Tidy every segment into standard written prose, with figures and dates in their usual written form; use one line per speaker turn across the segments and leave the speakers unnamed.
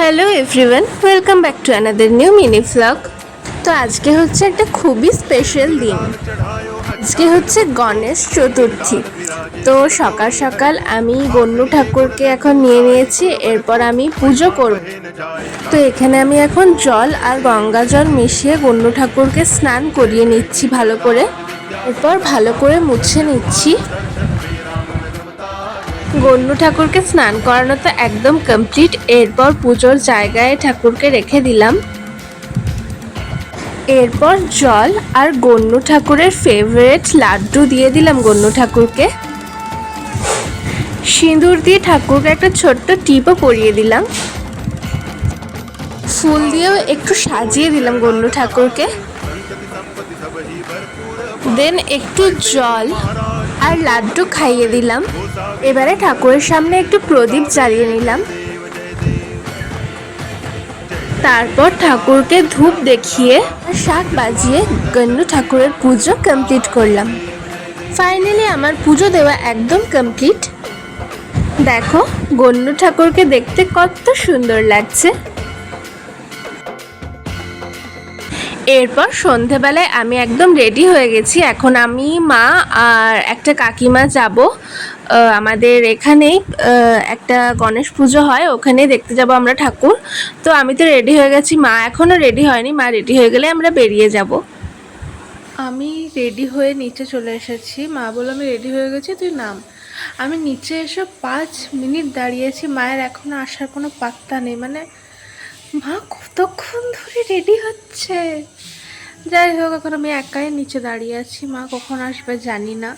Hello everyone, welcome back to another new mini vlog. তো আজকে হচ্ছে একটা খুবই স্পেশাল দিন। আজকে হচ্ছে গণেশ চতুর্থী। তো সকাল সকাল আমি গণ্যু ঠাকুরকে এখন নিয়ে নিয়েছি, এরপর আমি পুজো করব। তো এখানে আমি এখন জল আর গঙ্গা জল মিশিয়ে গণ্যু ঠাকুরকে স্নান করিয়ে নিচ্ছি ভালো করে, এরপর ভালো করে মুছে নিচ্ছি। গণ্যু ঠাকুরকে স্নান করানো তো একদম কমপ্লিট। এরপর পুজোর জায়গায় ঠাকুরকে রেখে দিলাম। এরপর জল আর গণ্যু ঠাকুরের ফেভারিট লাড্ডু দিয়ে দিলাম গণ্যু ঠাকুরকে। সিঁদুর দিয়ে ঠাকুরকে একটা ছোট্ট টিপও পরিয়ে দিলাম। ফুল দিয়েও একটু সাজিয়ে দিলাম গণ্যু ঠাকুরকে। দেন একটু জল আর লাড্ডু খাইয়ে দিলাম। এবারে ঠাকুরের সামনে একটু প্রদীপ জ্বালিয়ে নিলাম। তারপর ঠাকুরকে ধূপ দেখিয়ে শাঁখ বাজিয়ে গণ্যু ঠাকুরের পুজো কমপ্লিট করলাম। ফাইনালি আমার পুজো দেওয়া একদম কমপ্লিট। দেখো গণ্যু ঠাকুরকে দেখতে কত সুন্দর লাগছে। এরপর সন্ধেবেলায় আমি একদম রেডি হয়ে গেছি। এখন আমি, মা আর একটা কাকিমা যাব আমাদের এখানেই একটা গণেশ পুজো হয়, ওখানেই দেখতে যাব আমরা ঠাকুর। তো আমি তো রেডি হয়ে গেছি, মা এখনও রেডি হয়নি, মা রেডি হয়ে গেলে আমরা বেরিয়ে যাব।
আমি রেডি হয়ে নিচে চলে এসেছি। মা বলল আমি রেডি হয়ে গেছি, তুই নাম। আমি নিচে এসে 5 মিনিট দাঁড়িয়েছি, মায়ের এখনও আসার কোনো পাত্তা নেই। মানে মা কতক্ষণ ধরে রেডি হচ্ছে। যাই হোক, এখন আমি একাই নিচে দাঁড়িয়ে আছি, মা কখন আসবে জানি না।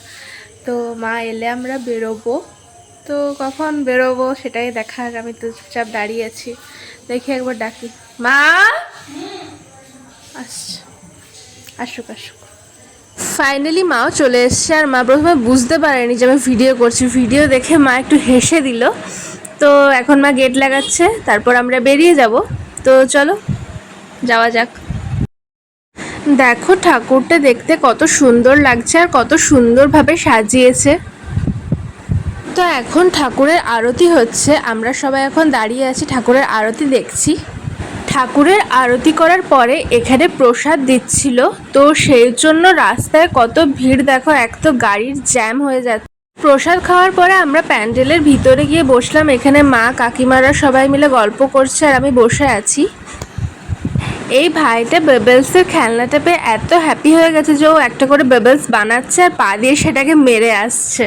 তো মা এলে আমরা বেরোবো। তো কখন বেরোবো সেটাই দেখার। আমি তো চুপচাপ দাঁড়িয়ে আছি, দেখি একবার ডাকি। মা আসছে, আসুক আসুক।
ফাইনালি মাও চলে এসছে। আর মা প্রথমে বুঝতে পারেনি যে আমি ভিডিও করছি। ভিডিও দেখে মা একটু হেসে দিল। তো এখন মা গেট লাগাচ্ছে, তারপর আমরা বেরিয়ে যাব। তো চলো যাওয়া যাক। দেখো ঠাকুরটা দেখতে কত সুন্দর লাগছে আর কত সুন্দরভাবে সাজিয়েছে। তো এখন ঠাকুরের আরতি হচ্ছে, আমরা সবাই এখন দাঁড়িয়ে আছি, ঠাকুরের আরতি দেখছি। ঠাকুরের আরতি করার পরে এখানে প্রসাদ দিচ্ছিল, তো সেই জন্য রাস্তায় কত ভিড় দেখো, এক তো গাড়ির জ্যাম হয়ে যাচ্ছে। প্রসাদ খাওয়ার পরে আমরা প্যান্ডেলের ভিতরে গিয়ে বসলাম। এখানে মা কাকিমারা সবাই মিলে গল্প করছে আর আমি বসে আছি। এই ভাইটা বেবেলসের খেলনাটা পেয়ে এত হ্যাপি হয়ে গেছে যে ও একটা করে বেবেলস বানাচ্ছে আর পা দিয়ে সেটাকে মেরে আসছে।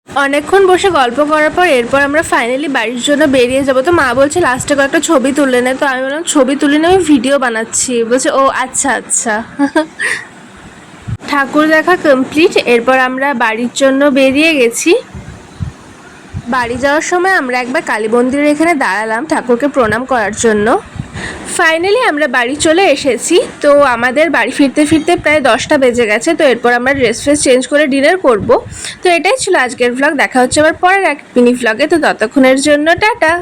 অনেকক্ষণ বসে গল্প করার পর এরপর আমরা ফাইনালি বাড়ির জন্য বেরিয়ে যাব। তো মা বলছে লাস্টে কয়েকটা ছবি তুলে নে। তো আমি বললাম ছবি তুলে নে, আমি ভিডিও বানাচ্ছি। বলছে ও আচ্ছা আচ্ছা। ঠাকুর দেখা কমপ্লিট। এরপর আমরা বাড়ির জন্য বেরিয়ে গেছি। বাড়ি যাওয়ার সময় আমরা একবার কালী মন্দিরের এখানে দাঁড়ালাম ঠাকুরকে প্রণাম করার জন্য। ফাইনালি আমরা বাড়ি চলে এসেছি। তো আমাদের বাড়ি ফিরতে ফিরতে প্রায় 10টা বেজে গেছে। তো এরপর আমরা ড্রেস ফ্রেস চেঞ্জ করে ডিনার করব। তো এটাই ছিল আজকের ভ্লগ। দেখা হচ্ছে আবার পরের এক মিনি ভ্লগে। তো ততক্ষণের জন্য টাটা।